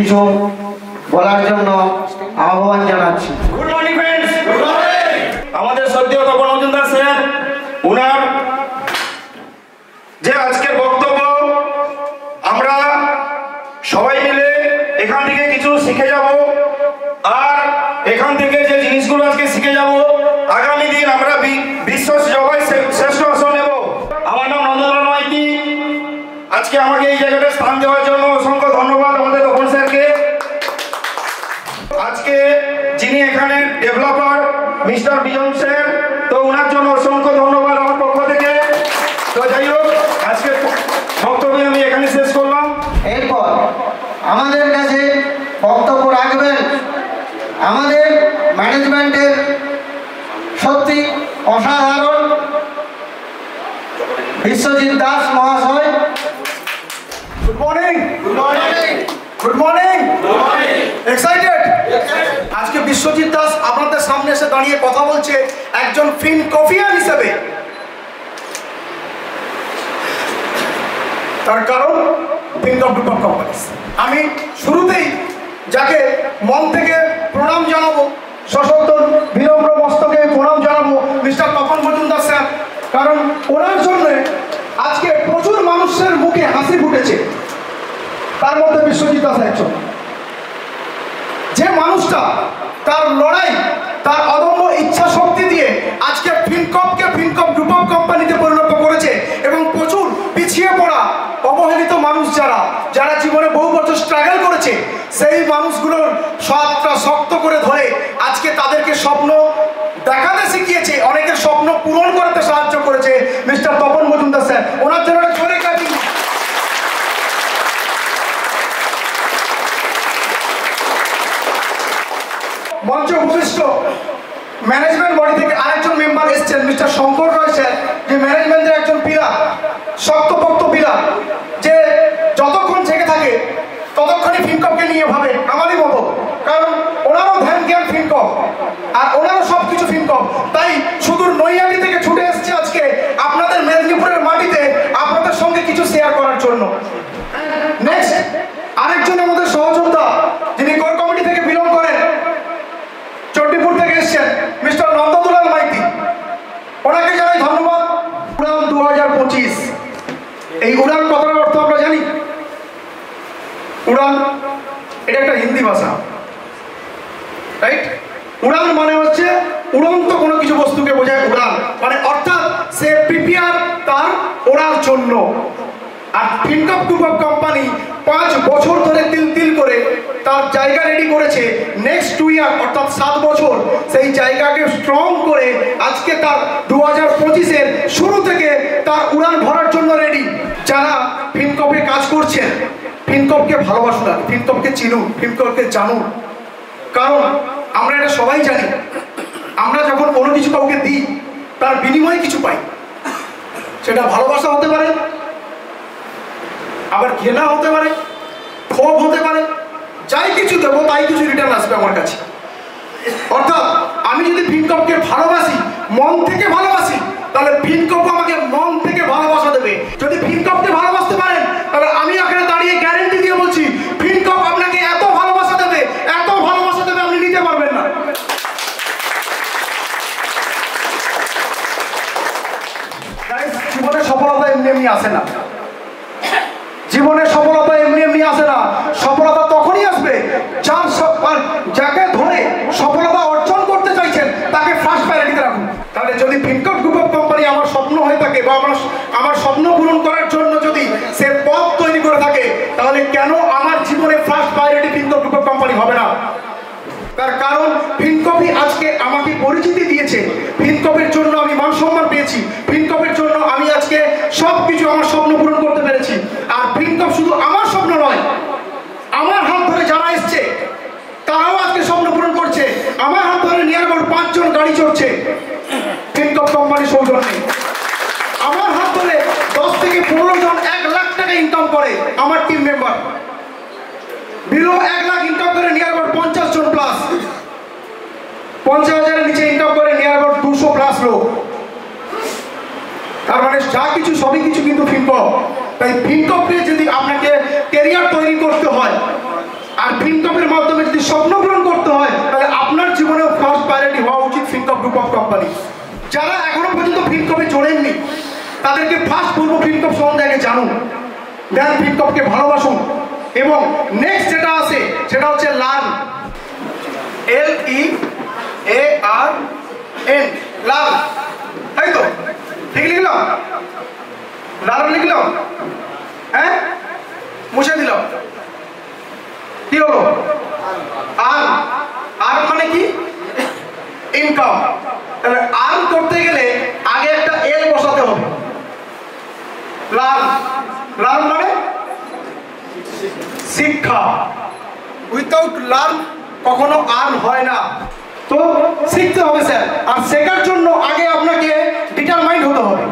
কিছু বলার জন্য আহ্বান জানাচ্ছি। Good morning friends. Good morning. আমাদের শ্রদ্ধেয় তপন মজুমদার স্যার ওনার যে আজকের বক্তব্য, আমরা সবাই মিলে এখান থেকে কিছু শিখে যাব, আর এখান থেকে যে জিনিসগুলো আজকে শিখে যাব আগামী দিন আমরা বিশ্ব সভায় শ্রেষ্ঠ আসন নেব। আমার নাম নন্দলাল মাইতি। আজকে আমাকে এই জায়গাটা স্থান দেওয়ার জন্য অসংখ্য ধন্যবাদ আমাদের তপন স্যারকে। আজকে যিনি এখানে ডেভেলপার মিস্টার বিজন স্যার, তো ওনার জন্য অসংখ্য ধন্যবাদ আমার পক্ষ থেকে। তো যাই হোক, আজকে বক্তব্য আমি এখানে শেষ করলাম। এরপর আমাদের কাছে বক্তব্য রাখবেন আমাদের ম্যানেজমেন্টের সত্যি অসাধারণ বিশ্বজিৎ দাস মহাশয়। Good morning. Good morning. Good morning. Good morning. Excited? আজকে বিশ্বজিৎ দাস আপনাদের সামনে এসে দাঁড়িয়ে কথা বলছে একজন ফিন কফিয়ান হিসেবে। তার কারণ ফিনকপ গ্রুপ কোম্পানি। আমি শুরুতেই যাকে মন থেকে প্রণাম জানাবো, সশব্দ বিনম্র মস্তকে প্রণাম জানাবো মিস্টার তপন মজুমদার স্যার। কারণ ওনার জন্য আজকে প্রচুর মানুষের মুখে হাসি ফুটেছে, তার মধ্যে বিশ্বজিৎ দাস একজন। যে মানুষটা তার লড়াই, তার অদম্য ইচ্ছা শক্তি দিয়ে আজকে ফিনকপকে ফিনকপ গ্রুপ অফ কোম্পানিতে পরিণত করেছে, এবং প্রচুর পিছিয়ে পড়া অবহেলিত মানুষ যারা জীবনে বহু বছর স্ট্রাগল করেছে, সেই মানুষগুলোর সবটা শক্ত করে ধরে আজকে তাদেরকে স্বপ্ন দেখাতে শিখিয়েছে, অনেকের স্বপ্ন পূরণ করতে সাহায্য করেছে মিস্টার তপন মজুমদার স্যার। ওনার জন্য জোরে কাটি। মঞ্চ উপবিষ্ট ম্যানেজমেন্ট বডি থেকে আরেকজন মেম্বার এসেছেন মিস্টার শঙ্কর রয় স্যার, যে ম্যানেজমেন্টের একজন পিলার, শক্তপোক্ত পিলার, যে যতক্ষণ জেগে থাকে ততক্ষণই ফিনকপকে নিয়ে ভাবে আমারই মতো। কারণ ওনারও ধ্যান জ্ঞান ফিনকপ, আর ওনারও সব কিছু ফিনকপ। তাই সুদূর নৈহাটি থেকে ছুটে এসছে আজকে আপনাদের মেদিনীপুরের মাটিতে আপনাদের সঙ্গে কিছু শেয়ার করার জন্য। নেক্সট আরেকজন আমাদের সহযোদ্ধা, যিনি কোর কমিটি থেকে বিলং করেন, চণ্ডীপুর থেকে এসছেন মিস্টার নন্দলাল মাইতি। ওনাকে জানাই ধন্যবাদ। উড়ান 2025, এই উড়ান কথার অর্থ আমরা জানি। উড়ান এটা একটা হিন্দি ভাষা, রাইট? উড়ান মানে হচ্ছে উড়ন্ত কোনো কিছু বস্তুকে বোঝায় উড়ান, মানে অর্থাৎ সে প্রিপেয়ার তার ওড়ার জন্য। আর ফিনকপ গ্রুপ অফ কোম্পানি 5 বছর ধরে তিল করে তার জায়গা রেডি করেছে। নেক্সট 2 ইয়ার অর্থাৎ 7 বছর সেই জায়গাকে স্ট্রং করে আজকে তার 2025-এর শুরু থেকে তার উড়ান ভরার জন্য রেডি। যারা ফিনকপে কাজ করছেন, ফিনকপকে ভালোবাসুন, ফিনকপকে চিনুন, ফিনকপকে জানুন। কারণ আমরা এটা সবাই জানি, আমরা যখন কোনো কিছু কাউকে দিই তার বিনিময়ে কিছু পাই। সেটা ভালোবাসা হতে পারে, আবার ঘৃণা হতে পারে, ক্ষোভ হতে পারে। যাই কিছু দেবো তাই কিছু রিটার্ন আসবে আমার কাছে। অর্থাৎ আমি যদি ফিনকপকে ভালোবাসি, মন থেকে ভালোবাসি, তাহলে ফিনকপ আমাকে মন থেকে ভালোবাসা দেবে। যদি ফিনকপকে ভালোবাসতে পারেন, তাহলে আমি এখানে দাঁড়িয়ে গ্যারেন্টি দিয়ে বলছি ফিনকপ আপনাকে এত ভালোবাসা দেবে, এত ভালোবাসা দেবে, আপনি নিতে পারবেন না। জীবনের সফলতা এমনি এমনি আসে না। জীবনের সফলতা এমনি এমনি আসে না। সফলতা তখনই আসবে যাকে ধরে সফলতা অর্জন করতে চাইছেন তাকে ফার্স্ট প্রায়োরিটিতে রাখুন। তাহলে যদি ফিনকপ গ্রুপ অফ কোম্পানি আমার স্বপ্ন হয়ে থাকে, বা আমার স্বপ্ন পূরণ করার জন্য যদি সে পথ তৈরি করে থাকে, তাহলে কেন আমার জীবনে first priority Fincop group of company হবে না? তার কারণ ফিনকপই আজকে আমাকে পরিচিতি দিয়েছে, ফিনকপের জন্য আমি মান সম্মান পেয়েছি, ফিনকপের জন্য আমি আজকে সবকিছু আমার স্বপ্ন পূরণ করতে পেরেছি। আর ফিনকপ শুধু আমার স্বপ্ন নয়, আমার হাত ধরে যারা এসছে তারাও আজকে স্বপ্ন পূরণ করছে। আমার হাত ধরে নিয়ার অ্যাবাউট 5 জন গাড়ি চড়ছে ফিনকপ কোম্পানির সৌজন্যে। আমার হাত ধরে 10 থেকে 15 জন 1 লাখ টাকা ইনকাম করে আমার team member. Below 1 lakh income করে নিয়ার অ্যাবাউট 50 জন প্লাস, 50,000-এর নিচে ইনকাম করে নিয়ার অ্যাবাউট 200 প্লাস লোক। তার মানে যা কিছু সবই কিছু কিন্তু ফিনকপ। তাই ফিনকপে যদি আপনাকে ক্যারিয়ার তৈরি করতে হয়, আর ফিনকপের মাধ্যমে যদি স্বপ্ন পূরণ করতে হয় তাহলে আপনার জীবনেও ফার্স্ট প্রায়োরিটি হওয়া উচিত ফিনকপ গ্রুপ অফ কোম্পানি। যারা এখনো পর্যন্ত ফিনকপে চড়েননি তাদেরকে ফার্স্ট বলবো ফিনকপ সম্বন্ধে আগে জানুন, দেন ফিনকপকে ভালোবাসুন। এবং নেক্সট যেটা আছে সেটা হচ্ছে লার্ন, LEARN, লার্ন, তাই তো? ঠিক লিখলাম? লার্ন লিখলাম, হ্যাঁ মুছে দিলাম, কি হলো? আর্ন, আর্ন মানে কি? ইনকাম। তাহলে আর্ন করতে গেলে আগে একটা এল বসাতে হবে। লার্ন, লার্ন মানে শিক্ষা। উইথাউট লার্ন কখনো আর্ন হয় না। তো শিখতে হবে স্যার, আর শেখার জন্য আগে আপনাকে ডিটারমাইন্ড হতে হবে।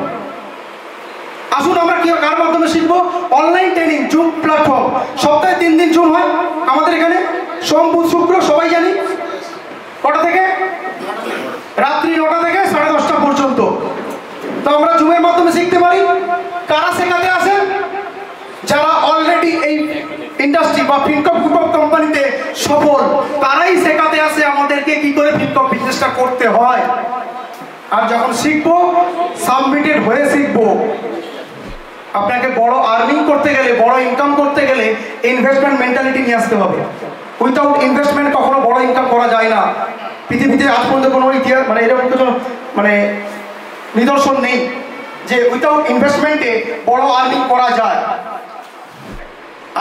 আসুন আমরা কি কার মাধ্যমে শিখবো? Online training, zoom platform. সপ্তাহে 3 দিন জুম হয় আমাদের এখানে, সোম বুধ শুক্র, সবাই জানি। কটা থেকে? রাত্রি 9টা থেকে 10:30 পর্যন্ত। তো আমরা জুমের মাধ্যমে শিখতে পারি। কারা শেখাতে আসেন? যারা অলরেডি এই ইন্ডাস্ট্রি বা ফিনকপ গ্রুপ অফ কোম্পানিতে সফল, তারাই শেখাতে আসে আমাদেরকে কি করে ফিনকপ বিজনেসটা করতে হয়। আর যখন শিখবো, সাবমিটেড হয়ে শিখবো। আপনাকে বড় আর্নিং করতে গেলে, বড় ইনকাম করতে গেলে ইনভেস্টমেন্ট মেন্টালিটি নিয়ে আসতে হবে। উইথাউট ইনভেস্টমেন্ট কখনো বড় ইনকাম করা যায় না। পৃথিবীতে আজ পর্যন্ত কোনো ইতিহাস এরকম কিছু নিদর্শন নেই যে উইথাউট ইনভেস্টমেন্টে বড় আর্নিং করা যায়।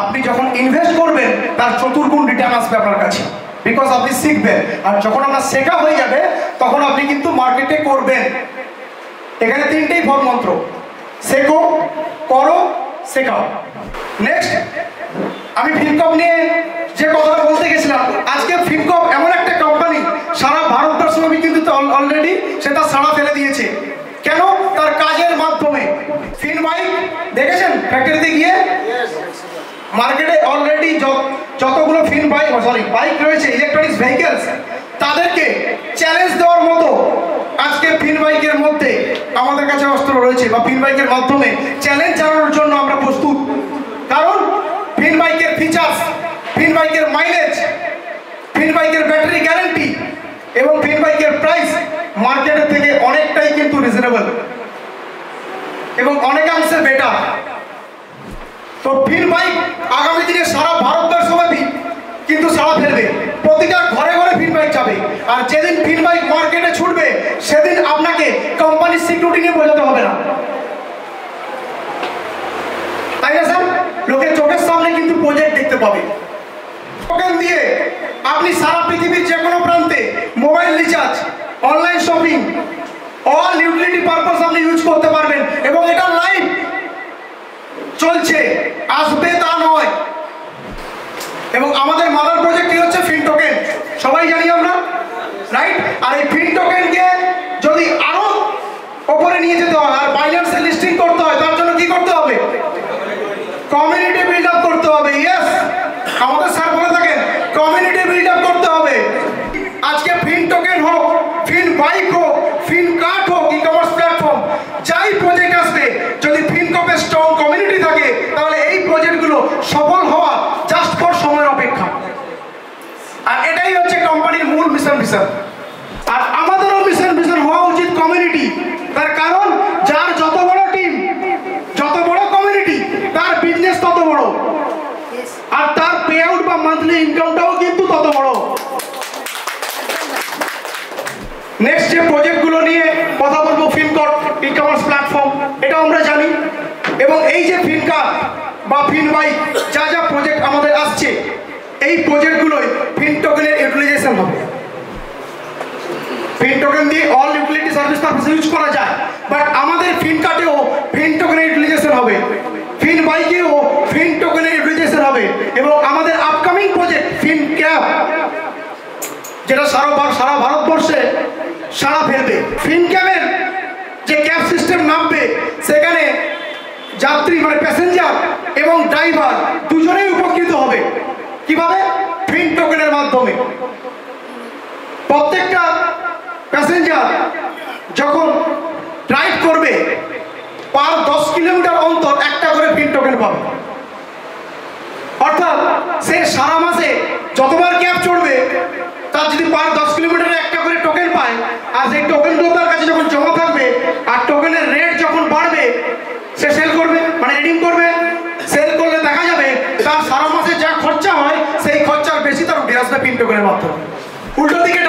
আপনি যখন ইনভেস্ট করবেন তার চতুর্গুণ রিটার্ন আসবে আপনার কাছে, বিকজ আপনি শিখবেন। আর যখন আপনার শেখা হয়ে যাবে তখন আপনি কিন্তু মার্কেটে করবেন। এখানে 3টেই মন্ত্র: শেখো, করো, শেখাও। নেক্সট আমি ফিনকপ নিয়ে যে কথাটা বলতে গেছিলাম, আজকে ফিনকপ এমন একটা কোম্পানি সারা ভারতবর্ষব্যাপী কিন্তু অলরেডি সেটা সাড়া ফেলে দিয়েছে। কেন? তার কাজের মাধ্যমে। ফিন বাইক দেখেছেন ফ্যাক্টরিতে গিয়ে? মার্কেটে অলরেডি যতগুলো ফিন বাইক রয়েছে, ইলেকট্রনিক্স ভেহিকেলস, তাদেরকে চ্যালেঞ্জ দেওয়ার মতো আজকে ফিন বাইকের মধ্যে আমাদের কাছে অস্ত্র রয়েছে, বা ফিন বাইকের মাধ্যমে চ্যালেঞ্জ জানানোর জন্য আমরা প্রস্তুত। কারণ ফিন বাইকের ফিচার্স, ফিন বাইকের মাইলেজ, ফিন বাইকের ব্যাটারি গ্যারান্টি এবং ফিন বাইকের প্রাইস মার্কেটের থেকে অনেকটাই কিন্তু রিজনেবল এবং অনেকাংশে বেটার। তো ফিন বাইক আগামী দিনে সারা ভারতবর্ষব্যাপী কিন্তু সাড়া ফেলবে। প্রতিটা ঘরে ঘরে ফিন বাইক যাবে। আর যেদিন ফিন বাইক মার্কেটে ছুটবে সেদিন আপনাকে কোম্পানির সিকিউরিটি নিয়ে বোঝাতে হবে না, তাই না স্যার? লোকের চোখের সামনে কিন্তু প্রজেক্ট দেখতে পাবে। টোকেন দিয়ে আপনি সারা পৃথিবীর যে কোনো প্রান্তে mobile recharge, online shopping, all utility purpose আপনি ইউজ করতে পারবেন। এবং এটা লাইভ চলছে, আসবে তা নয়। এবং আমাদের মাদার প্রজেক্টটি হচ্ছে ফিন টোকেন, সবাই জানি আমরা, রাইট? আর এই ফিন টোকেনকে যদি আরো উপরে নিয়ে যেতে হয় আর বাইন্যান্সে লিস্টিং করতে হয়, তার জন্য কি করতে হবে? কমিউনিটি বিল্ড আপ করতে হবে। ইয়েস, আমাদের স্যার বলে থাকেন কমিউনিটি বিল্ড আপ করতে হবে। আজকে ফিন টোকেন হোক, ফিন বাইক হোক, ফিন কার্ড হোক, ই কমার্স প্ল্যাটফর্ম, যাই প্রজেক্ট আসবে, যদি ফিনকপের স্ট্রং কমিউনিটি থাকে তাহলে এই প্রজেক্টগুলো সফল হওয়া জাস্ট ফর সময়ের অপেক্ষা। আর এটাই হচ্ছে কোম্পানির মূল মিশন ভিশন। আর আমাদেরও মিশন ভিশন হওয়া উচিত কমিউনিটি। তার কারণ যার যত বড় টিম, যত বড় কমিউনিটি, তার বিজনেস তত বড়, আর তার পে আউট বা মান্থলি ইনকামটাও কিন্তু তত বড়। নেক্সট যে প্রজেক্টগুলো নিয়ে কথা বলবো, ফিনকপ ই কমার্স প্ল্যাটফর্ম, এটা আমরা জানি। এবং এই যে ফিনকাপ বা ফিন বাইক, যা যা প্রজেক্ট আমাদের আসছে, এই প্রজেক্টগুলোই ফিন টোকেনের ইউটিলাইজেশন হবে। ফিন টোকেন দিয়ে all utility service purpose use করা যায়, বাট আমাদের ফিন কার্ডেও ফিন টোকেনের ইউটিলাইজেশন হবে, ফিন বাইকেও ফিন টোকেনের ইউটিলাইজেশন হবে। এবং আমাদের আপকামিং প্রজেক্ট ফিন ক্যাব, যেটা সারা ভারতবর্ষে সারা ফেলবে। ফিন ক্যাবের যে ক্যাব সিস্টেম নামবে, সেখানে যাত্রী প্যাসেঞ্জার এবং ড্রাইভার দুজনেই উপকৃত হবে। কিভাবে? ফিন টোকেনের মাধ্যমে। প্রত্যেকটা প্যাসেঞ্জার যখন ড্রাইভ করবে, পার 10 কিলোমিটার অন্তর একটা করে ফিন টোকেন পাবে। অর্থাৎ সে সারা মাসে যতবার ক্যাব চড়বে তার যদি পার 10 কিলোমিটারে একটা করে টোকেন পায়, আর সেই টোকেনগুলো তার কাছে যখন জমা থাকবে আর টোকেনের রেট যখন বাড়বে সে সেল করবে, মানে রিডিম করবে। সেল করলে দেখা যাবে তার সারা মাসে যা খরচা হয় সেই খরচার বেশি তার উঠে আসবে পিন টোকেনের মাধ্যমে। উল্টো দিকে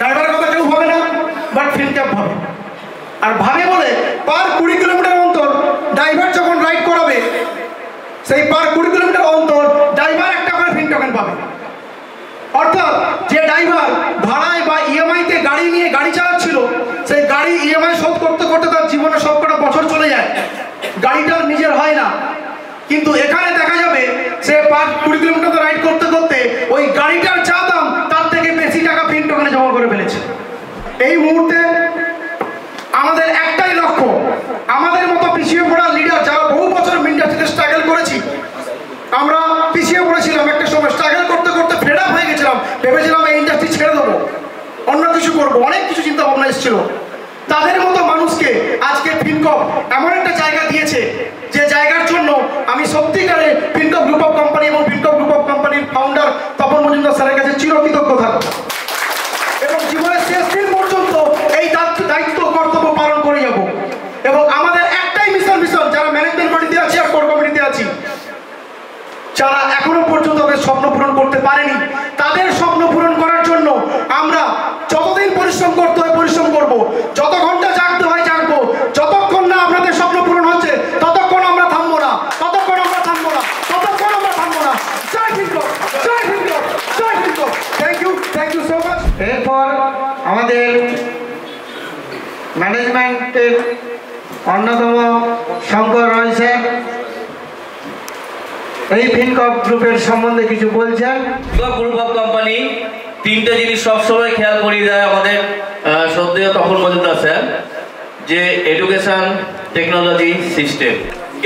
ড্রাইভারের কথা কেউ ভাবে না, বাট ফিনক্যাব ভাবে। আর ভাবে বলে পার 20 কিলোমিটার অন্তর ড্রাইভার যখন রাইড করাবে, সেই পার 20 কিলোমিটার অন্তর ড্রাইভার একটা করে ফিন টোকেন পাবে। অর্থাৎ যে ড্রাইভার ভাড়ায় বা ইএমআইতে গাড়ি নিয়ে গাড়ি চালাচ্ছিল, সেই গাড়ি ইএমআই শোধ করতে করতে তার জীবনে সবকটা বছর চলে যায়, গাড়িটার নিজের হয় না। কিন্তু এখানে দেখা যাবে সে পার 20 কিলোমিটার রাইড করতে করতে ওই গাড়িটার যা দাম তার থেকে বেশি টাকা পিন টোকেনে জমা করে ফেলেছে। এই মুহূর্তে আমাদের একটাই লক্ষ্য, আমাদের মতো পিছিয়ে পড়া লিডার যারা বহু বছর ইন্ডাস্ট্রিতে স্ট্রাগল করেছি, আমরা পিছিয়ে পড়েছিলাম, একটা সময় স্ট্রাগল করতে করতে ফেড আপ হয়ে গেছিলাম, ভেবেছিলাম এই ইন্ডাস্ট্রি ছেড়ে দেবো, অন্য কিছু করবো, অনেক কিছু চিন্তা ভাবনা এসেছিল। তাদের মতো মানুষকে আজকে ফিনকপ এমন একটা জায়গা দিয়েছে যে জায়গার জন্য আমি সত্যিকারে ফিনকপ গ্রুপ অফ কোম্পানি এবং ফিনকপ গ্রুপ অফ কোম্পানির ফাউন্ডার তপন মজুমদার স্যারের কাছে চিরকৃতজ্ঞ থাকবো এবং জীবনের শেষ দিন পর্যন্ত এই দায়িত্ব কর্তব্য পালন করে যাব। এবং আমাদের একটাই মিশন যারা ম্যানেজমেন্ট বডিতে আছি আর কোর কমিটিতে আছি, যারা এখনো পর্যন্ত তাদের স্বপ্ন পূরণ করতে পারেনি, তাদের স্বপ্ন পূরণ করার জন্য আমরা যতদিন পরিশ্রম করতে হয় পরিশ্রম করব, যত ঘন্টা জাগতে হয় জাগবো, যতক্ষণ না আপনাদের স্বপ্ন পূরণ হচ্ছে ততক্ষণ আমরা থামবো না, ততক্ষণ আমরা থামবো না, ততক্ষণ আমরা থামবো না। জয় ফিনকপ, জয় ফিনকপ, জয় Fincop. Thank you so much. এরপর আমাদের ম্যানেজমেন্টের অন্যতম শঙ্কর রয় স্যার এই ফিনকপ গ্রুপের সম্বন্ধে কিছু বলছেন। ফিনকপ গ্রুপ অফ কোম্পানি তিনটে জিনিস সবসময় খেয়াল করিয়ে দেয় আমাদের শ্রদ্ধেয় তপন মজুমদার স্যার, যে এডুকেশন, টেকনোলজি, সিস্টেম।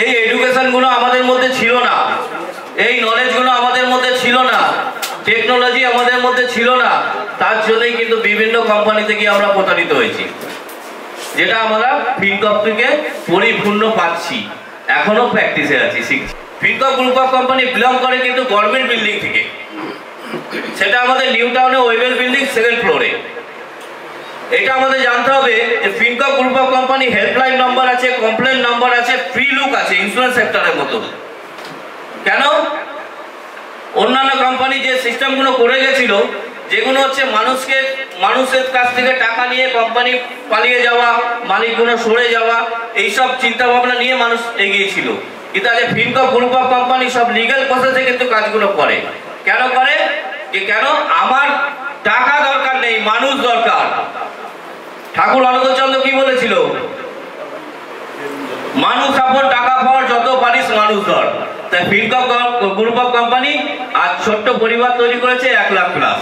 এই এডুকেশনগুলো আমাদের মধ্যে ছিল না, এই নলেজগুলো আমাদের মধ্যে ছিল না, টেকনোলজি আমাদের মধ্যে ছিল না, তার জন্যই কিন্তু বিভিন্ন কোম্পানিতে গিয়ে আমরা প্রতারিত হয়েছি, যেটা আমরা ফিনকপ থেকে পরিপূর্ণ পাচ্ছি, এখনো প্র্যাকটিসে আছি, শিখছি। ফিনকপ গ্রুপ অফ কোম্পানি বিলং করে কিন্তু গভর্নমেন্ট বিল্ডিং থেকে, সেটা আমাদের নিউ টাউনে ওয়েবেল বিল্ডিং 2nd ফ্লোরে। এটা আমাদের জানতে হবে যে Fincop group of company helpline number আছে, কমপ্লেন নাম্বার আছে, ফ্রি লুক আছে, ইন্স্যুরেন্স সেক্টরের মতো। কেন? অন্যান্য কোম্পানি যে সিস্টেমগুলো করে গেছিল, যেগুলো হচ্ছে মানুষের কাছ থেকে টাকা নিয়ে কোম্পানি পালিয়ে যাওয়া, মালিকগুলো সরে যাওয়া, এইসব চিন্তা ভাবনা নিয়ে মানুষ এগিয়েছিল। কিন্তু আজ ফিনকপ গ্রুপ অফ কোম্পানি সব লিগ্যাল প্রসেসে কিন্তু কাজগুলো করে। কেন করে? যে কেন আমার টাকা দরকার নেই, মানুষ দরকার। ঠাকুর অনুকূলচন্দ্র কি বলেছিল? মানুষ আপন, টাকা পাওয়ার যত পারিস মানুষ ধর। তাই ফিনকপ গ্রুপ অফ কোম্পানি আজ ছোট্ট পরিবার তৈরি করেছে 1 লাখ প্লাস,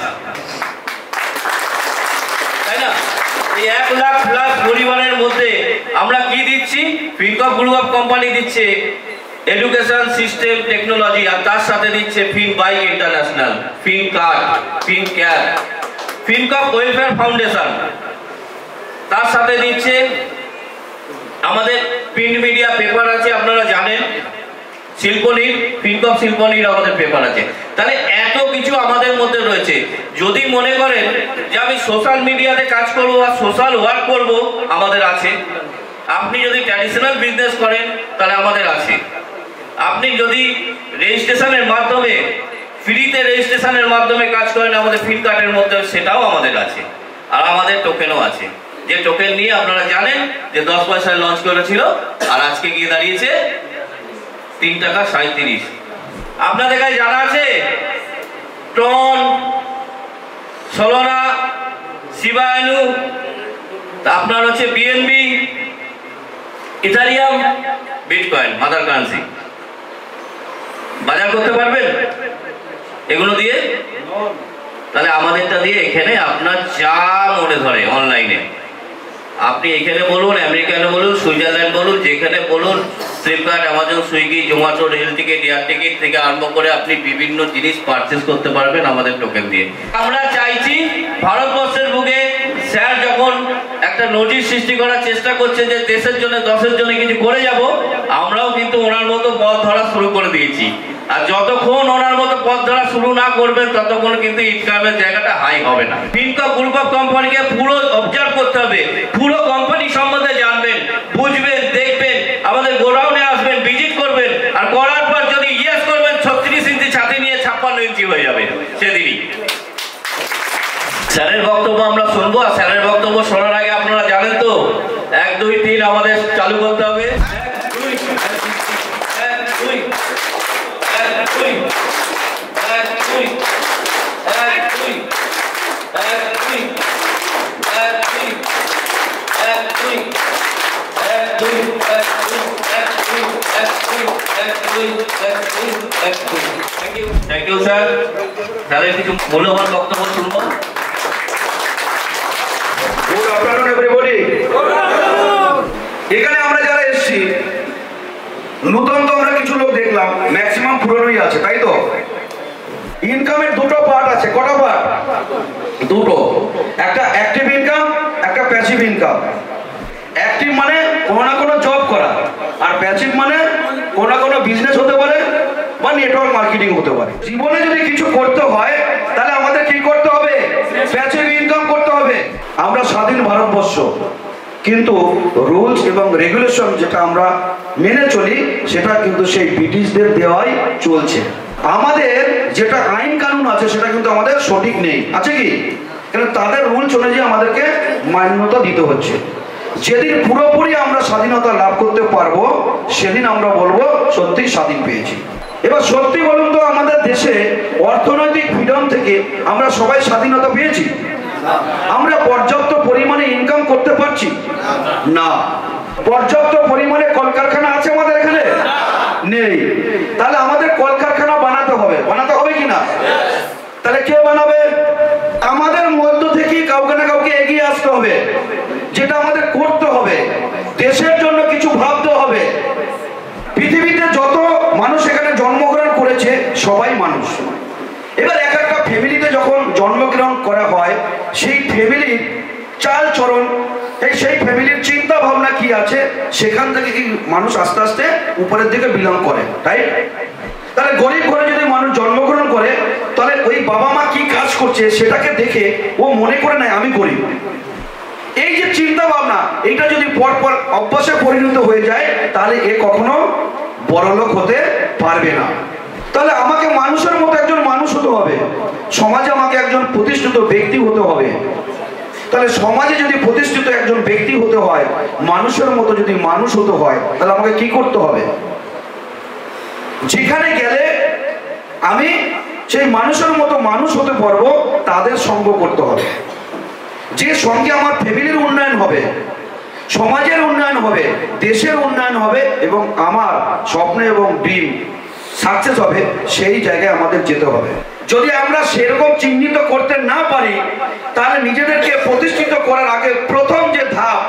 তাই না? এই 1 লাখ প্লাস পরিবারের মধ্যে আমরা কি দিচ্ছি? ফিনকপ গ্রুপ অফ কোম্পানি দিচ্ছে এডুকেশন, সিস্টেম, টেকনোলজি, আর তার সাথে দিচ্ছে ফিন বাইক ইন্টারন্যাশনাল, ফিন কার্ড, ফিন ক্যাব, ফিনকপ ওয়েলফেয়ার ফাউন্ডেশন, তার সাথে দিচ্ছে আমাদের প্রিন্ট মিডিয়া পেপার আছে, আপনারা জানেন, শিল্পনীর, ফিনকপ শিল্পনীর আমাদের পেপার আছে। তাহলে এত কিছু আমাদের মধ্যে রয়েছে। যদি মনে করেন যে আমি সোশ্যাল মিডিয়াতে কাজ করবো বা সোশ্যাল ওয়ার্ক করব, আমাদের আছে। আপনি যদি ট্র্যাডিশনাল বিজনেস করেন তাহলে আমাদের আছে। আপনি যদি রেজিস্ট্রেশনের মাধ্যমে, ফ্রিতে রেজিস্ট্রেশনের মাধ্যমে কাজ করেন আমাদের ফিনকার্টের মধ্যে, সেটাও আমাদের আছে। আর আমাদের টোকেনও আছে, যে টোকেন নিয়ে আপনারা জানেন যে 10 পয়সায় লঞ্চ করেছিল, আর আজকে গিয়ে দাঁড়িয়েছে 3 টাকা 37। আপনাদের কাছে জানা আছে টন, সলোনা, শিবায়নু, আপনার হচ্ছে BNB, Ethereum, bitcoin, mother currency বাজার করতে পারবেন এগুলো দিয়ে? তাহলে আমাদেরটা দিয়ে এখানে আপনার যা মনে ধরে অনলাইনে, আপনি এখানে বলুন, আমেরিকানে বলুন, সুইজারল্যান্ড বলুন, যেখানে বলুন, Flipkart, Amazon, Swiggy, Zomato, rail ticket, air ticket থেকে আরম্ভ করে আপনি বিভিন্ন জিনিস পারচেস করতে পারবেন আমাদের টোকেন দিয়ে। আমরা চাইছি ভারতবর্ষের বুকে স্যার যখন একটা নজির সৃষ্টি করার চেষ্টা করছে যে দেশের জন্য দশের জন্য কিছু করে যাব। আমরাও কিন্তু ওনার মতো পথ ধরা শুরু করে দিয়েছি। আর যতক্ষণ ওনার মতো পথ ধরা শুরু না করবেন ততক্ষণ কিন্তু ইনকামের জায়গাটা হাই হবে না। ফিনকপ গ্রুপ অফ কোম্পানিকে পুরো অবজার্ভ করতে হবে, পুরো কোম্পানি সম্বন্ধে জানবেন, বুঝবেন, দেখবেন, আমাদের গোডাউনে আসবেন, ভিজিট করবেন, আর করার পর যদি ইয়েস করবেন 36 ইঞ্চি ছাতি নিয়ে 56 ইঞ্চি হয়ে যাবে সেদিনই। স্যারের বক্তব্য আমরা শুনবো। আর স্যারের বক্তব্য শোনার আগে আপনারা জানেন তো 1 2 3 আমাদের চালু করতে হবে। Thank you sir. স্যারের কিছু মূল্যবান বক্তব্য শুনবো। Good afternoon everybody. এখানে আমরা যারা এসেছি নতুন তো আমরা কিছু লোক দেখলাম, ম্যাক্সিমাম পুরনোই আছে, তাই তো? ইনকামের দুটো পার্ট আছে। কটা পার্ট? দুটো। একটা অ্যাক্টিভ ইনকাম, একটা প্যাসিভ ইনকাম। অ্যাক্টিভ মানে কোনো না কোনো জব করা, আর প্যাসিভ মানে কোনো না কোনো বিজনেস হতে পারে বা নেটওয়ার্ক মার্কেটিং হতে পারে। জীবনে যদি কিছু করতে হয় তাহলে আমাদের কি করতে হবে? প্যাসিভ ইনকাম করতে হবে। আমরা স্বাধীন ভারতবর্ষ, কিন্তু রুলস এবং রেগুলেশন যেটা আমরা মেনে চলি সেটা কিন্তু সেই ব্রিটিশদের দেওয়াই চলছে। আমাদের যেটা আইন কানুন আছে সেটা কিন্তু আমাদের সঠিক নেই, আছে কি? কিন্তু তাদের রুলস অনুযায়ী আমাদেরকে মান্যতা দিতে হচ্ছে। যেদিন পুরোপুরি আমরা স্বাধীনতা লাভ করতে পারবো সেদিন আমরা বলবো সত্যি স্বাধীন পেয়েছি। এবার সত্যি বলুন তো, আমাদের দেশে অর্থনৈতিক ফ্রিডম থেকে আমরা সবাই স্বাধীনতা পেয়েছি? আমরা পর্যাপ্ত পরিমাণে ইনকাম করতে পারছি না। পর্যাপ্ত পরিমাণে কলকারখানা আছে আমাদের এখানে? নেই। তাহলে আমাদের কলকারখানা বানাতে হবে, বানাতে হবে কিনা? তাহলে কে বানাবে? আমাদের মধ্য থেকে কাউকে না কাউকে এগিয়ে আসতে হবে, যেটা আমাদের করতে হবে। দেশের জন্য কিছু ভাবতে হবে। পৃথিবীতে যত মানুষ এখানে জন্মগ্রহণ করেছে সবাই মানুষ। এবার এক একটা ফ্যামিলিতে যখন জন্মগ্রহণ করা হয় সেই ফ্যামিলির চাল চরণ, সেই ফ্যামিলির চিন্তা ভাবনা কি আছে সেখান থেকে কি মানুষ আস্তে আস্তে উপরের দিকে বিলং করে, রাইট? তাহলে গরিব ঘরে যদি মানুষ জন্মগ্রহণ করে তাহলে ওই বাবা মা কি কাজ করছে সেটাকে দেখে ও মনে করে নেয় আমি গরিব। এই যে চিন্তা ভাবনা, এটা যদি পরপর অভ্যাসে পরিণত হয়ে যায় তাহলে এ কখনো বড়লোক হতে পারবে না। তাহলে আমাকে মানুষের মতো একজন মানুষ হতে হবে, সমাজে আমাকে একজন প্রতিষ্ঠিত ব্যক্তি হতে হবে। তাহলে সমাজে যদি প্রতিষ্ঠিত একজন ব্যক্তি হতে হয়, মানুষের মতো যদি মানুষ হতে হয়, তাহলে আমাকে কি করতে হবে? যেখানে গেলে আমি সেই মানুষের মতো মানুষ হতে পারবো তাদের সঙ্গ করতে হবে। যে সঙ্গে আমার ফ্যামিলির উন্নয়ন হবে, সমাজের উন্নয়ন হবে, দেশের উন্নয়ন হবে এবং আমার স্বপ্ন এবং ড্রিম সাকসেস হবে, সেই জায়গায় আমাদের যেতে হবে। যদি আমরা সেরকম চিহ্নিত করতে না পারি তাহলে নিজেদেরকে প্রতিষ্ঠিত করার আগে প্রথম যে ধাপ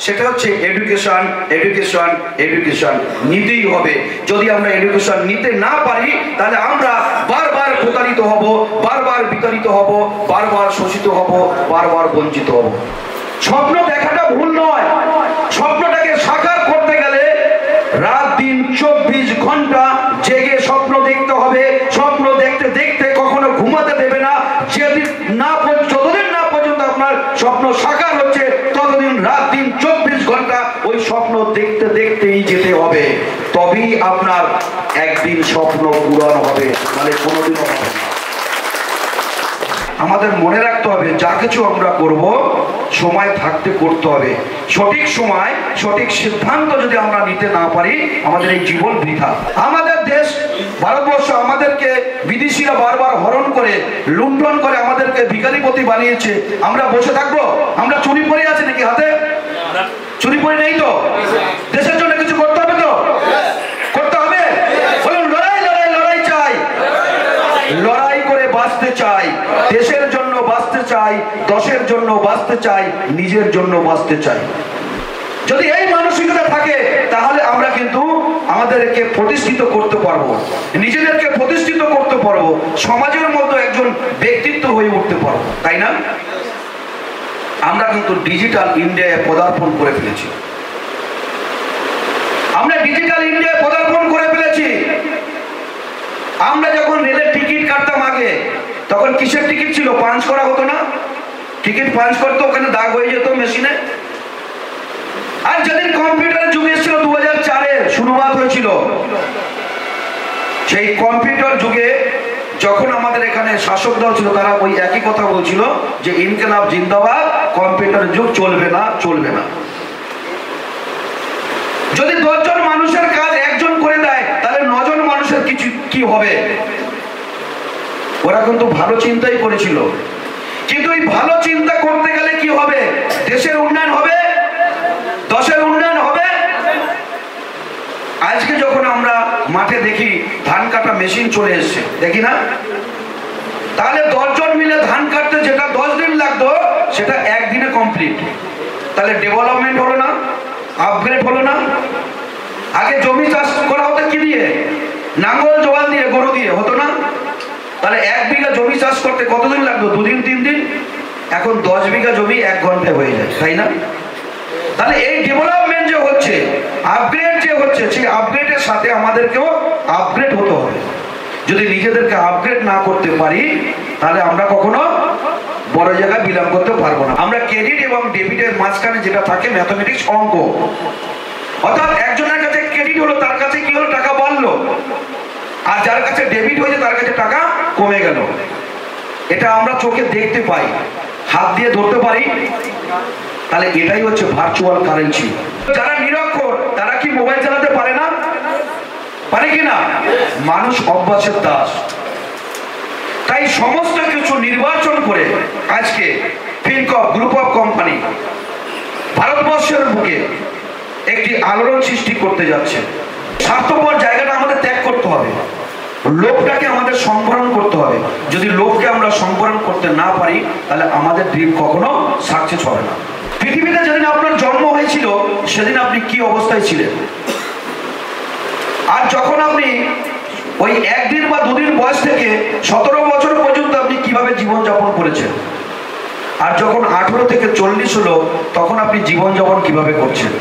সেটা হচ্ছে এডুকেশন, এডুকেশন, এডুকেশন নিতেই হবে। যদি আমরা এডুকেশন নিতে না পারি তাহলে আমরা বারবার প্রতারিত হব, বারবার বিতাড়িত হব, বারবার শোষিত হব, বারবার বঞ্চিত হব। স্বপ্ন দেখাটা ভুল নয়, স্বপ্নটাকে সাকার করতে গেলে রাত দিন 24 ঘন্টা জেগে স্বপ্ন দেখতে হবে। স্বপ্ন দেখতে দেখতে কখনো ঘুমাতে দেবে না। যতদিন না পর্যন্ত আপনার স্বপ্ন সাকার হচ্ছে ততদিন রাত দিন 24 ঘন্টা ওই স্বপ্ন দেখতে দেখতেই যেতে হবে। তবেই আপনার একদিন স্বপ্ন পূরণ হবে, নাহলে কোনোদিনও হবে না। আমাদের মনে রাখতে হবে যা কিছু আমরা করব সময় থাকতে করতে হবে। সঠিক সময় সঠিক সিদ্ধান্ত যদি আমরা নিতে না পারি আমাদের এই জীবন বৃথা। আমাদের দেশ ভারতবর্ষ আমাদেরকে বিদেশিরা বারবার হরণ করে লুণ্ঠন করে আমাদেরকে ভিখারিপতি বানিয়েছে। আমরা বসে থাকবো? আমরা চুরি পরে আছে নাকি হাতে? চুরি পরে নেই তো? দেশের জন্য কিছু করতে হবে তো? করতে হবে। বলুন লড়াই লড়াই লড়াই চাই, লড়াই করে বাঁচতে চাই, দেশের জন্য বাঁচতে চাই, দশের জন্য বাঁচতে চাই, নিজের জন্য বাঁচতে চাই। যদি এই মানসিকতা থাকে তাহলে আমরা কিন্তু আমাদেরকে প্রতিষ্ঠিত করতে পারবো, নিজেদেরকে প্রতিষ্ঠিত করতে পারবো, সমাজের মতো একজন ব্যক্তিত্ব হয়ে উঠতে পারবো, তাই না? আমরা কিন্তু ডিজিটাল ইন্ডিয়ায় পদার্পণ করে ফেলেছি। আমরা ডিজিটাল ইন্ডিয়ায় পদার্পণ করে ফেলেছি। আমরা যখন রেলের টিকিট কাটতাম আগে, তখন কিসের টিকিট ছিল? পাঞ্চ করা হতো না? টিকিট পাঞ্চ করতো, ওখানে দাগ হয়ে যেত মেশিনে। আর যেদিন কম্পিউটারের যুগ এসেছিল 2004-এ শুরুয়াত হয়েছিল, সেই কম্পিউটার যুগে যখন আমাদের এখানে শাসক দল ছিল, তারা ওই একই কথা বলছিল যে ইনকিলাব জিন্দাবাদ, কম্পিউটার যুগ চলবে না, চলবে না। যদি 10 জন মানুষের কাজ একজন করে দেয়, তাহলে 9 জন মানুষের কিছু কি হবে? ওরা কিন্তু ভালো চিন্তাই করেছিল, কিন্তু এই ভালো চিন্তা করতে গেলে কি হবে? দেশের উন্নয়ন হবে, দেশের উন্নয়ন হবে। আজকে যখন আমরা মাঠে দেখি ধান কাটা মেশিন চলে এসছে, দেখি না? তাহলে 10 জন মিলে ধান কাটতে যেটা 10 দিন লাগতো, সেটা একদিনে কমপ্লিট। তাহলে ডেভেলপমেন্ট হলো না, আপগ্রেড হলো না? আগে জমি চাষ করা হতো কি দিয়ে? নাঙ্গল জোয়াল দিয়ে, গরু দিয়ে হতো না? তাহলে 1 বিঘা জমি চাষ করতে কতদিন লাগতো? 2 দিন 3 দিন। এখন 10 বিঘা জমি 1 ঘন্টায় হয়ে যায়, তাই না? তাহলে এই ডেভেলপমেন্ট যে হচ্ছে, আপগ্রেড যে হচ্ছে, সেই আপগ্রেডের সাথে আমাদেরকেও আপগ্রেড হতে হবে। যদি নিজেদেরকে আপগ্রেড না করতে পারি, তাহলে আমরা কখনো বড় জায়গায় বিলং করতে পারবো না। আমরা ক্রেডিট এবং ডেবিটের মাঝখানে যেটা থাকে ম্যাথমেটিক্স, অঙ্ক। অর্থাৎ একজনের কাছে ক্রেডিট হলো, তার কাছে কি হলো? টাকা বাড়লো। আর যার কাছে ডেবিট হয়েছে, তার কাছে টাকা কমে গেল। এটা আমরা চোখে দেখতে পাই, হাত দিয়ে ধরতে পারি। তাহলে এটাই হচ্ছে ভার্চুয়াল কারেন্সি। যারা নিরক্ষর, তারা কি মোবাইল চালাতে পারে না? পারে কিনা? মানুষ অভ্যাসের দাস। তাই সমস্ত কিছু নির্বাচন করে আজকে ফিনকপ গ্রুপ অফ কোম্পানি ভারতবর্ষের বুকে একটি আলোড়ন সৃষ্টি করতে যাচ্ছে। স্বার্থপর জায়গাটা আমাদের ত্যাগ করতে হবে, লোভটাকে আমাদের সংবরণ করতে হবে। যদি লোভকে আমরা সংবরণ করতে না পারি, তাহলে আমাদের ড্রিম কখনো সাকসেস হবে না। পৃথিবীতে যেদিন আপনার জন্ম হয়েছিল, সেদিন আপনি কি অবস্থায় ছিলেন? আর যখন আপনি ওই 1 দিন বা 2 দিন বয়স থেকে 17 বছর পর্যন্ত আপনি কিভাবে জীবনযাপন করেছেন? আর যখন 18 থেকে 40 হলো, তখন আপনি জীবনযাপন কিভাবে করছেন?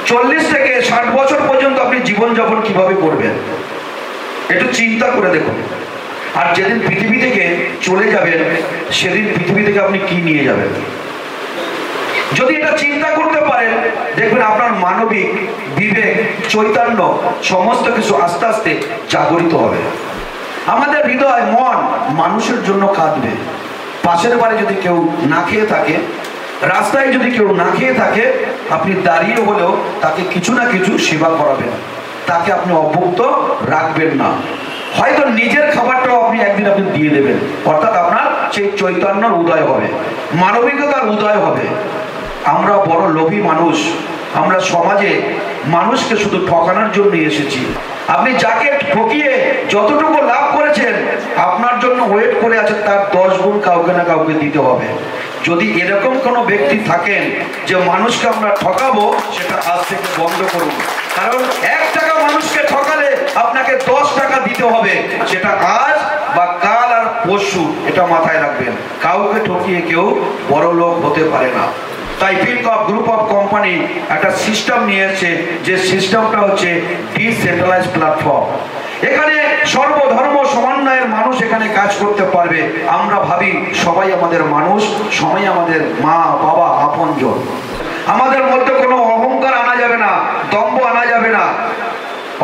40 থেকে 60 বছর পর্যন্ত আপনি জীবনযাপন কিভাবে করবেন? একটু চিন্তা করে দেখুন। আর যেদিন পৃথিবী থেকে চলে যাবেন, সেদিন পৃথিবী থেকে আপনি কি নিয়ে যাবেন? যদি এটা চিন্তা করতে পারেন, দেখবেন আপনার মানবিক বিবেক, চৈতন্য সমস্ত কিছু আস্তে আস্তে জাগরিত হবে। আমাদের হৃদয়, মন মানুষের জন্য কাঁদবে। পাশের বাড়ি যদি কেউ না খেয়ে থাকে, রাস্তায় যদি কেউ না খেয়ে থাকে, আপনি দাঁড়িয়ে হলেও তাকে কিছু না কিছু সেবা করাবেন, তাকে আপনি অভুক্ত রাখবেন না। হয়তো নিজের খাবারটাও আপনি একদিন আপনি দিয়ে দেবেন। অর্থাৎ আপনার সেই চৈতন্যর উদয় হবে, মানবিকতার উদয় হবে। আমরা বড় লোভী মানুষ, আমরা সমাজে মানুষকে শুধু ঠকানোর জন্য এসেছি। আপনি যাকে ঠকিয়ে যতটুকু লাভ করেছেন, আপনার জন্য ওয়েট করে আছে তার 10 গুণ কাউকে না কাউকে দিতে হবে। যদি এরকম কোনো ব্যক্তি থাকেন যে মানুষকে আমরা ঠকাবো, সেটা আজ থেকে বন্ধ করুন। কারণ 1 টাকা মানুষকে ঠকালে আপনাকে 10 টাকা দিতে হবে, সেটা আজ বা কাল আর পরশু। এটা মাথায় রাখবেন। কাউকে ঠকিয়ে কেউ বড় লোক হতে পারে না। তাই ফিনকপ গ্রুপ অফ কোম্পানি একটা সিস্টেম নিয়ে এসেছে, যে সিস্টেমটা হচ্ছে ডিসেন্ট্রালাইজড প্ল্যাটফর্ম। এখানে সর্বধর্ম সমন্বয়ের মানুষ এখানে কাজ করতে পারবে। আমরা ভাবি সবাই আমাদের মানুষ, সবাই আমাদের মা বাবা আপনজন। আমাদের মধ্যে কোনো অহংকার আনা যাবে না, দম্ভ আনা যাবে না।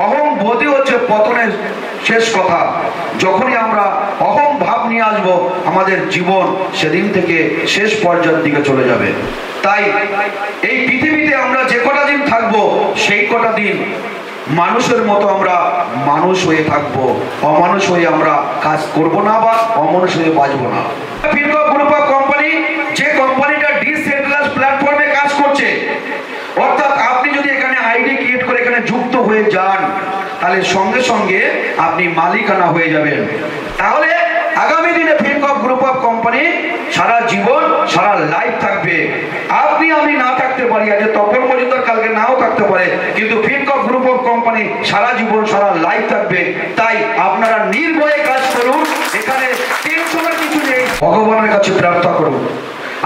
অহং বোধই হচ্ছে পতনের শেষ কথা। যখনই আমরা অহং ভাব নিয়ে আসবো, আমাদের জীবন সেদিন থেকে শেষ পর্যায়ের দিকে চলে যাবে। তাই এই পৃথিবীতে আমরা যে কটা দিন থাকবো, সেই কটা দিন মানুষের মতো আমরা মানুষ হয়ে থাকবো। অমানুষ হয়ে আমরা কাজ করব না বা অমানুষ হয়ে বাঁচবো না। ফিনকপ গ্রুপ অফ কোম্পানি, যে কোম্পানিটা ডিসেন্ট্রালাইজড প্ল্যাটফর্মে কাজ করছে, অর্থাৎ আপনি যদি এখানে আইডি ক্রিয়েট করে এখানে যুক্ত হয়ে যান, তাহলে সঙ্গে সঙ্গে আপনি মালিকানা হয়ে যাবেন। তাহলে আগামী দিনে ফিনকপ গ্রুপ অফ কোম্পানি সারা জীবন, সারা লাইফ থাকবে। আপনি আমি না থাকতে পারি, আজ তপন মজুমদার কালকে নাও থাকতে পারে, কিন্তু ফিনকপ গ্রুপ অফ কোম্পানি সারা জীবন, সারা লাইফ থাকবে। তাই আপনারা নির্ভয়ে কাজ করুন, এখানে টেনশনের কিছু নেই। ভগবানের কাছে প্রার্থনা করুন,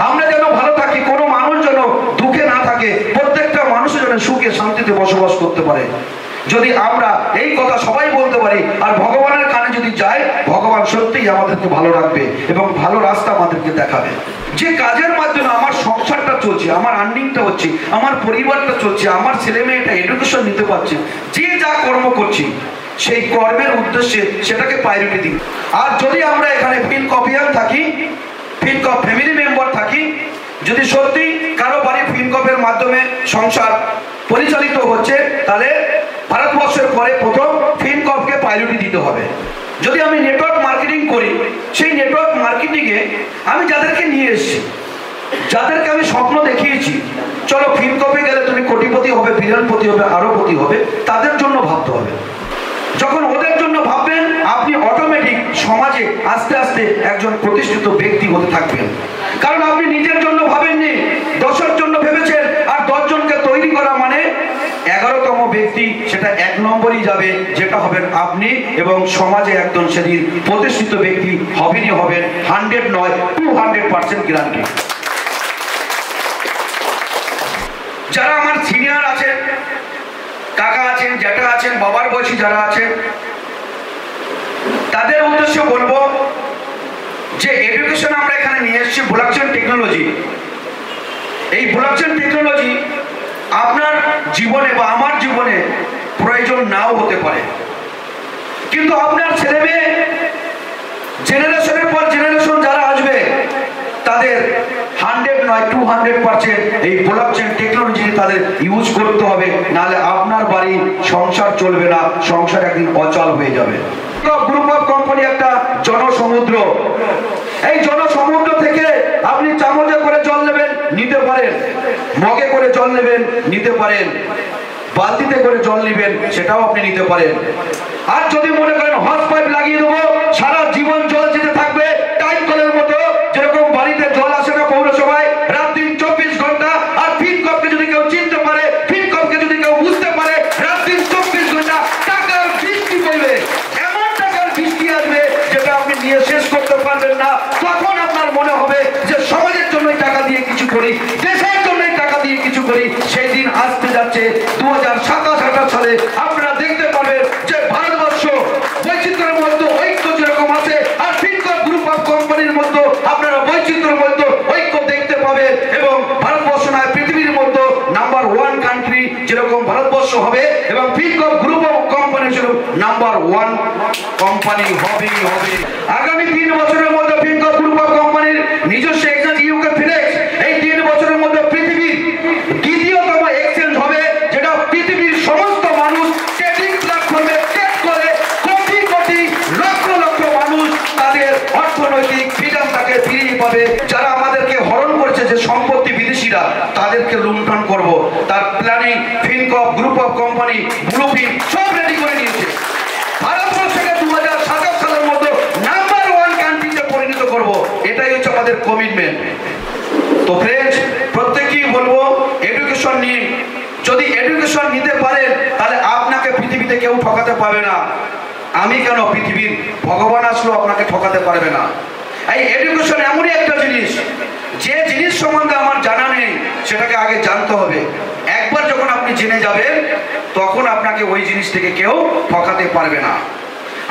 আমরা যেন ভালো থাকি, কোনো মানুষ যেন দুঃখে না থাকে, প্রত্যেকটা মানুষ যেন সুখে শান্তিতে বসবাস করতে পারে। যদি আমরা এই কথা সবাই বলতে পারি আর ভগবানের কানে যদি যাই, ভগবান সত্যিই আমাদেরকে ভালো রাখবে এবং ভালো রাস্তা আমাদেরকে দেখাবে। যে কাজের মাধ্যমে আমার সংসারটা চলছে, আমার আর্নিংটা হচ্ছে, আমার পরিবারটা চলছে, আমার ছেলে মেয়েটা এডুকেশন নিতে পারছে, যে যা কর্ম করছি সেই কর্মের উদ্দেশ্যে সেটাকে প্রায়োরিটি দিই। আর যদি আমরা এখানে ফিনকপিয়ান থাকি, ফিনকপ ফ্যামিলি মেম্বার থাকি, যদি সত্যি কারো বাড়ি ফিনকপের মাধ্যমে সংসার পরিচালিত হচ্ছে, তাহলে ভারতবর্ষের পরে প্রথম ফিনকপকে প্রায়োরিটি দিতে হবে। যদি আমি নেটওয়ার্ক মার্কেটিং করি, সেই নেটওয়ার্ক মার্কেটিংয়ে আমি যাদেরকে নিয়ে এসেছি, যাদেরকে আমি স্বপ্ন দেখিয়েছি, চলো ফিনকপে গেলে তুমি কোটিপতি হবে, বিলিয়নপতি হবে, আরবপতি হবে, তাদের জন্য ভাবতে হবে। যখন ওদের জন্য ভাববেন, আপনি অটোমেটিক সমাজে আস্তে আস্তে একজন প্রতিষ্ঠিত ব্যক্তি হতে থাকবেন। কারণ আপনি নিজের জন্য ভাবেননি, 10-এর জন্য ভেবেছেন। আর 10 জনকে তৈরি করা মানে 11তম ব্যক্তি, সেটা 1 নম্বরই যাবে, যেটা হবেন আপনি। এবং সমাজে একজন সেদিন প্রতিষ্ঠিত ব্যক্তি হবেনই হবেন, 100 নয় 200% গ্যারান্টি। যারা আমার সিনিয়র আছেন, কাকা আছেন, জ্যাঠা আছেন, বাবার বয়সী যারা আছেন, তাদের উদ্দেশ্যে বলবো যে এডুকেশন আমরা এখানে নিয়ে এসেছি ব্লকচেন টেকনোলজি। এই ব্লকচেন টেকনোলজি আপনার জীবনে বা আমার জীবনে প্রয়োজন নাও হতে পারে, কিন্তু আপনার ছেলে মেয়ে জেনারেশনের পর জেনারেশন যারা আসবে, তাদের 100 নয় 200% এই ব্লকচেন টেকনোলজি তাদের ইউজ করতে হবে, নাহলে আপনার বাড়ি সংসার চলবে না, সংসার একদিন অচল হয়ে যাবে। গ্রুপ অফ কোম্পানি একটা জনসমুদ্র। এই জনসমুদ্র থেকে আপনি চামচে করে জল নেবেন, নিতে পারেন, মগে করে জল নেবেন, নিতে পারেন, বালতিতে করে জল নেবেন, সেটাও আপনি নিতে পারেন। আর যদি মনে করেন হজ পাইপ লাগিয়ে দেবো, সারা জীবন জল যেতে থাকবে টাইম কলের মতো, যেরকম বাড়িতে জল আসে না পৌরসভায় রাত দিন 24 ঘন্টা, আর ফিনকপকে যদি কেউ চিনতে পারে, ফিনকপকে যদি কেউ বুঝতে পারে, রাত দিন 24 ঘন্টা টাকার বৃষ্টি পড়বে, এমন টাকার বৃষ্টি আসবে যেটা আপনি নিয়ে শেষ করতে পারবেন না। তখন আপনার মনে হবে যে সমাজের জন্যই টাকা দিয়ে কিছু করি, দেশের জন্যই টাকা দিয়ে কিছু করি। সেই দিন আসতে যাচ্ছে 2027-28 সালে। আপনারা দেখতে পাবেন যে ভারতবর্ষ বৈচিত্র্যের মধ্যে ঐক্য যেরকম আছে, আর ফিনকপ গ্রুপ অফ কোম্পানির মধ্যে আপনারা বৈচিত্র্যের মধ্যে ঐক্য দেখতে পাবেন। এবং ভারতবর্ষ নয়, পৃথিবীর মধ্যে নাম্বার 1 কান্ট্রি যেরকম ভারতবর্ষ হবে, এবং ফিনকপ গ্রুপ অফ কোম্পানি যেরকম নাম্বার 1 কোম্পানি হবেই হবে। আগামী 3 বছরের মধ্যে ফিনকপ গ্রুপ অফ কোম্পানির নিজস্ব এক্সচেঞ্জ ইউকে ফিনেক্স এই 3 বছরের মধ্যে পৃথিবীর দ্বিতীয়তম এক্সচেঞ্জ হবে, যেটা পৃথিবীর সমস্ত মানুষ ট্রেডিং প্ল্যাটফর্মে ট্রেড করে কোটি কোটি লক্ষ লক্ষ মানুষ তাদের অর্থনৈতিক ফ্রিডমটাকে ফিরিয়ে পাবে। যারা আমাদেরকে হরণ করছে যে সম্পত্তি বিদেশিরা, তাদেরকে লুণ্ঠন করব, তার planning Fincop group of company blueprint সব রেডি করে নিয়েছে। ভারতবর্ষকে 2027 সালের মধ্যে নাম্বার 1 কান্ট্রিতে পরিণত করব, এটাই হচ্ছে আমাদের কমিটমেন্ট। তো ফ্রেন্ডস, প্রত্যেকেই বলবো এডুকেশন নিন। যদি এডুকেশন নিতে পারেন, তাহলে আপনাকে পৃথিবীতে কেউ ঠকাতে পারবে না। আমি কেন, পৃথিবীর ভগবান আসলেও আপনাকে ঠকাতে পারবে না। এই এডুকেশন এমনই একটা জিনিস, যে জিনিস সম্বন্ধে আমার জানা নেই সেটাকে আগে জানতে হবে। একবার যখন আপনি জেনে যাবেন, তখন আপনাকে ওই জিনিস থেকে কেউ ঠকাতে পারবে না।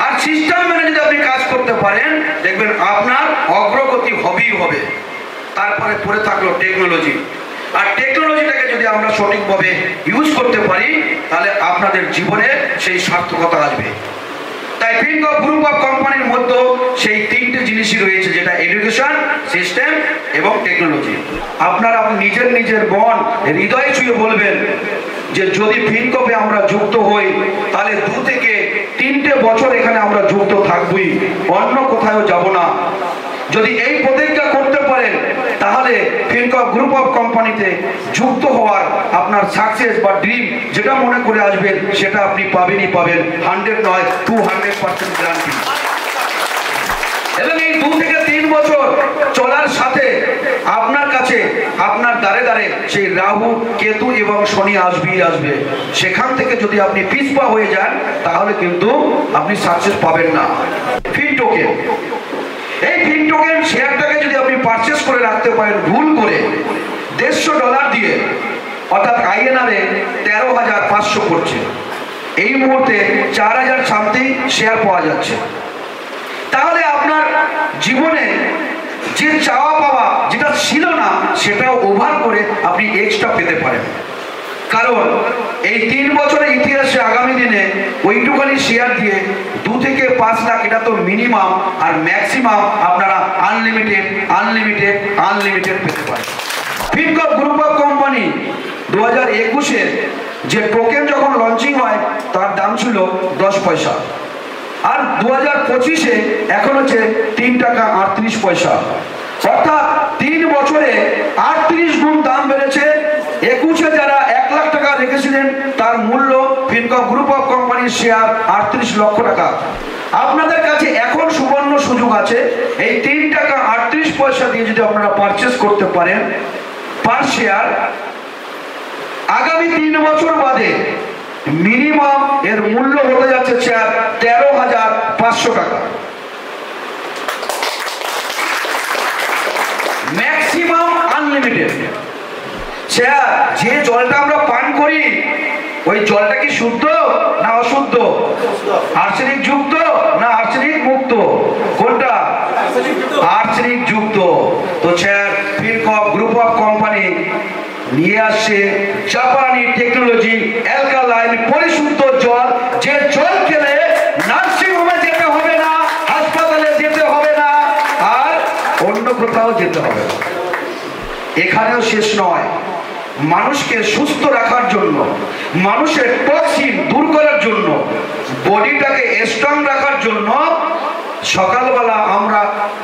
আর সিস্টেম মেনে যদি আপনি কাজ করতে পারেন, দেখবেন আপনার অগ্রগতি হবেই হবে। তারপরে পড়ে থাকলো টেকনোলজি। আর টেকনোলজিটাকে যদি আমরা সঠিকভাবে ইউজ করতে পারি, তাহলে আপনাদের জীবনে সেই সার্থকতা আসবে। তাই ফিনকপ গ্রুপ অফ কোম্পানির মধ্যে সেই 3টে জিনিসই রয়েছে, যেটা এডুকেশন, সিস্টেম এবং টেকনোলজি। আপনারা নিজের নিজের মন হৃদয় ছুঁয়ে বলবেন যে যদি ফিনকপে আমরা যুক্ত হই, তাহলে 2 থেকে 3টে বছর এখানে আমরা যুক্ত থাকবই, অন্য কোথাও যাব না। যদি এই প্রতিজ্ঞা করতে পারেন, তাহলে ফিনকপ গ্রুপ অফ কোম্পানিতে যুক্ত হওয়ার আপনার সাকসেস বা ড্রিম যেটা মনে করে আসবেন, সেটা আপনি পাবেনই পাবেন, 100 নয় 200% গ্যারান্টি। এবং এই 2 থেকে 3 বছর চলার সাথে আপনার কাছে, আপনার দ্বারে দ্বারে সেই রাহু, কেতু এবং শনি আসবেই আসবে। সেখান থেকে যদি আপনি পিছপা হয়ে যান, তাহলে কিন্তু আপনি সাকসেস পাবেন না। ফিন টোকেন, এই ফিনটোকেন শেয়ারটাকে যদি আপনি পারচেস করে রাখতে পারেন ভুল করে $150 দিয়ে, অর্থাৎ INR 13,500 পড়ছে, এই মুহূর্তে 4,000 সামথিং শেয়ার পাওয়া যাচ্ছে। তাহলে আপনার জীবনে যে চাওয়া পাওয়া যেটা ছিল না সেটাও ওভার করে আপনি এক্সট্রা পেতে পারেন। কারণ এই 3 বছরের ইতিহাসে আগামী দিনে ওইটুখানি শেয়ার দিয়ে 2 থেকে 5 লাখ এটা তো মিনিমাম, আর ম্যাক্সিমাম আপনারা আনলিমিটেড পেতে পারেন। ফিনকর্প গ্রুপ অফ কোম্পানি 2021-এ যে টোকেন যখন লঞ্চিং হয় তার দাম ছিল 10 পয়সা, আর 2025-এ এখন হচ্ছে 3 টাকা 38 পয়সা, অর্থাৎ 3 বছরে 38 গুণ দাম বেড়েছে। 21-এ যারা 1 লাখ টাকা রেখেছিলেন তার মূল্য ফিনকর্প গ্রুপ অফ কোম্পানির শেয়ার 38 লক্ষ টাকা। আপনাদের কাছে এখন সুবর্ণ সুযোগ আছে, এই 3 টাকা 38 পয়সা দিয়ে যদি আপনারা পারচেস করতে পারেন পার শেয়ার, আগামী 3 বছর বাদে মিনিমাম এর মূল্য হতে যাচ্ছে 13,500 টাকা, ম্যাক্সিমাম আনলিমিটেড শেয়ার। যে জলটা আমরা পান করি ওই জলটা কি শুদ্ধ না অশুদ্ধ, আর্সেনিক যুক্ত না আর্সেনিক মুক্ত, কোনটা? আর্সেনিক যুক্ত। তো share Fincorp group of company নিয়ে আসছে জাপানি টেকনোলজি অ্যালকালাইন পরিশুদ্ধ জল, যে জল খেলে নার্সিং হোমে যেতে হবে না, হাসপাতালে যেতে হবে না, আর অন্য কোথাও যেতে হবে না। এখানেও শেষ নয়, মানুষকে সুস্থ রাখার জন্য, মানুষের টক্সিন দূর করার জন্য, বডিটাকে স্ট্রং রাখার জন্য সকালবেলা আমরা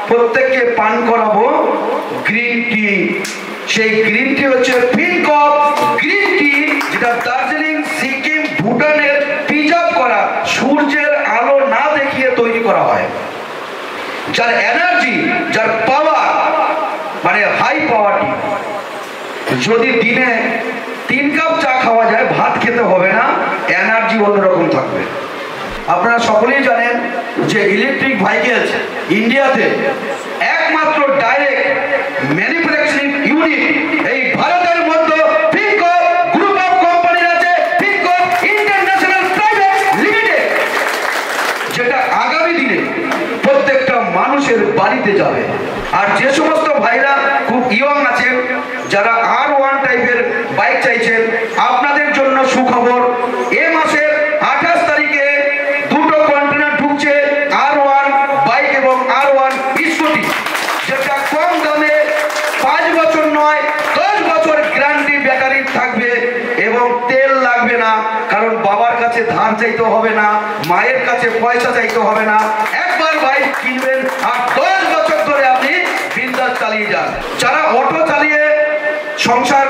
প্রত্যেককে পান করাবো গ্রিন টি। সেই গ্রিন টি হচ্ছে ফিনকর্প গ্রিন টি, যেটা দার্জিলিং, সিকিম, ভুটানের প্রিজার্ভ করা সূর্যের আলো না দেখিয়ে তৈরি করা হয়, যার এনার্জি, যার পাওয়ার মানে হাই পাওয়ার টি। যদি দিনে 3 কাপ চা খাওয়া যায়, ভাত খেতে হবে না, এনার্জি অন্যরকম থাকবে। আপনারা সকলেই জানেন যে ইলেকট্রিক ভেহিকেলস ইন্ডিয়াতে একমাত্র ডাইরেক্ট ম্যানুফ্যাকচারিং ইউনিট এই ভারতের মধ্যে ফিনকর্প গ্রুপ অফ কোম্পানির আছে, ফিনকর্প ইন্টারন্যাশনাল প্রাইভেট লিমিটেড, যেটা আগামী দিনে প্রত্যেকটা মানুষের বাড়িতে যাবে। আর যে সমস্ত ভাইরা খুব ইয়ং আছেন, যারা R1 টাইপের বাইক চাইছেন, আপনাদের জন্য সুখবর, এ মাসের 28 তারিখে 2টো কন্টেনার ঢুকছে R1 বাইক এবং R1 স্কুটি, যেটা কম দামে 5 বছর নয় 10 বছর গ্যারান্টি ব্যাটারি থাকবে এবং তেল লাগবে না। কারণ বাবার কাছে ধার চাইতে হবে না, মায়ের কাছে পয়সা চাইতে হবে না, একবার বাইক কিনবেন আর 10 বছর ধরে আপনি বিন্দাস চালিয়ে যান। যারা অটো চালিয়ে সংসার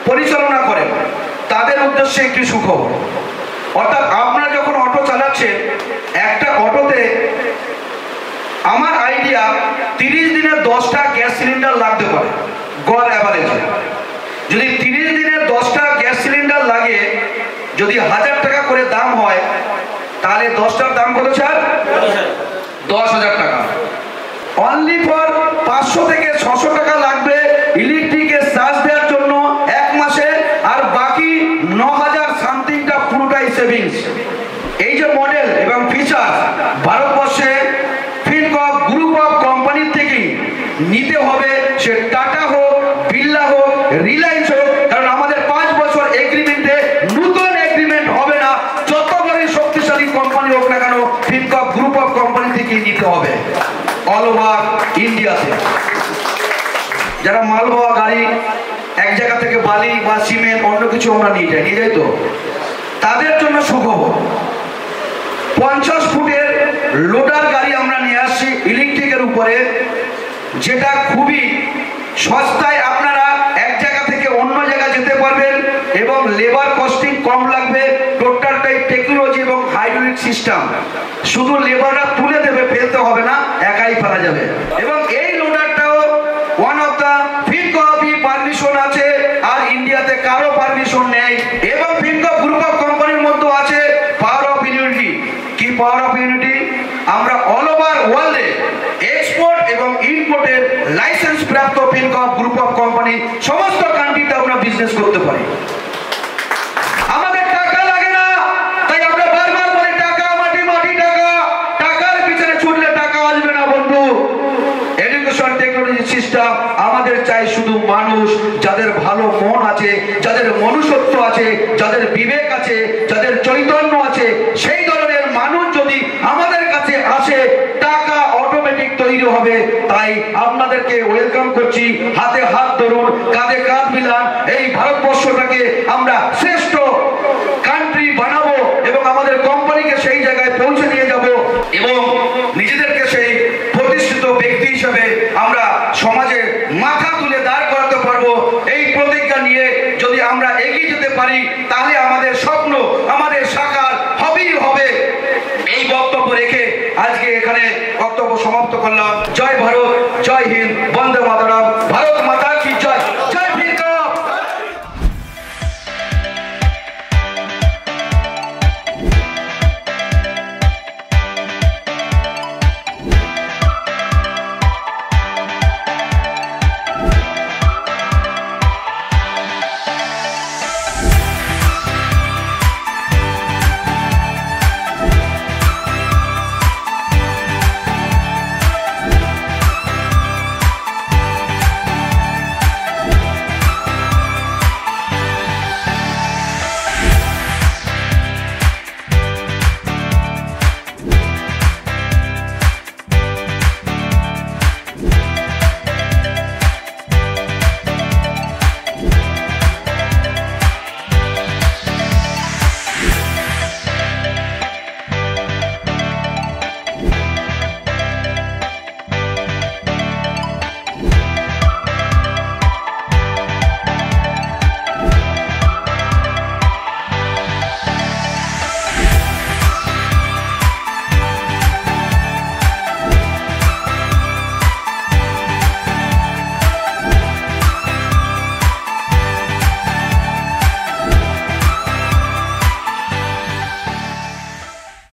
পরিচালনা করেন তাদের উদ্দেশ্যে একটি সুখবর, অর্থাৎ আপনারা যখন অটো চালাচ্ছেন, একটা অটোতে আমার আইডিয়া 30 দিনে 10টা গ্যাস সিলিন্ডার লাগতে পারে গড় অ্যাভারেজে। যদি 30 দিনে 10টা গ্যাস সিলিন্ডার লাগে, যদি 1000 টাকা করে দাম হয়, তাহলে 10টার দাম কত স্যার? 10,000 টাকা। অনলি ফর 500 থেকে 600 টাকা লাগবে ইলেকট্রিকের চার্জ দেওয়ার জন্য 1 মাসে, আর বাকি 9,000 সামথিংটা পুরোটাই সেভিংস। এই যে মডেল এবং ফিচার ভারতবর্ষে ফিনকর্প গ্রুপ অফ কোম্পানির থেকে নিতে হবে, সে টাটা হোক, বিড়লা হোক, রিলায়েন্স হোক, কারণ আমাদের 5 বছর এগ্রিমেন্টে নতুন এগ্রিমেন্ট হবে না, যত বড় শক্তিশালী কোম্পানি হোক না কেন ফিনকর্প গ্রুপ অফ কোম্পানি থেকে নিতে হবে অল ওভার ইন্ডিয়াতে। যারা মালবাহী গাড়ি এক জায়গা থেকে বালি বা সিমেন্ট অন্য কিছু আমরা নিয়ে যাই তো, তাদের জন্য সুখবর, 50 ফুটের লোডার গাড়ি আমরা নিয়ে আসছি ইলেকট্রিকের উপরে, যেটা খুবই সস্তায় আপনারা এক জায়গা থেকে অন্য জায়গায় যেতে পারবেন এবং লেবার কস্টিং কম লাগবে। টোটালটাই টেকনোলজি এবং হাইড্রোলিক সিস্টেম, শুধু লেবাররা তুলে দেবে, ফেলতে হবে না, একাই ফেলা যাবে। এবং এই লোডারটাও one of the Fincorp permission আছে, আর ইন্ডিয়াতে কারো পারমিশন নেই। এবং ফিনকর্প গ্রুপ অফ কোম্পানির মধ্যে আছে পাওয়ার অফ ইউনিটি। কি পাওয়ার অফ ইউনিটি? আমরা অল ওভার ওয়ার্ল্ডে এক্সপোর্ট লাইসেন্স প্রাপ্ত ফিনকর্প গ্রুপ অফ কোম্পানি সমস্ত কান্ট্রিতে আমরা বিজনেস করতে পারি। আমাদের টাকা লাগে না, তাই আমরা বারবার বলি টাকা মাটি মাটি টাকা, টাকার পিছনে ছুটলে টাকা আসবে না বন্ধু। এডুকেশন টেকনোলজি সিস্টেম আমাদের চাই শুধু মানুষ যাদের ভালো মন আছে, যাদের মনুষ্যত্ব আছে, যাদের বিবেক আছে, যাদের চৈতন্য আছে, সেই ধরনের মানুষ যদি আমাদের কাছে আসে টাকা অটোমেটিক তৈরি হবে। তাই আপনাদেরকে ওয়েলকাম করছি, হাতে হাত ধরুন, কাঁধে কাঁধ মিলান, এই ভারতবর্ষটাকে আমরা শ্রেষ্ঠ কান্ট্রি বানাবো এবং আমাদের কোম্পানিকে সেই জায়গায় পৌঁছে নিয়ে যাব এবং নিজেদেরকে সেই প্রতিষ্ঠিত ব্যক্তি হিসেবে আমরা সমাজে মাথা তুলে দাঁড় করাতে পারবো। এই প্রতিজ্ঞা নিয়ে যদি আমরা এগিয়ে যেতে পারি তাহলে আমাদের স্বপ্ন আমাদের সাকার হবেই হবে। এই বক্তব্য রেখে আজকে এখানে বক্তব্য সমাপ্ত করলাম। জয় ভারত, জয় হিন্দ।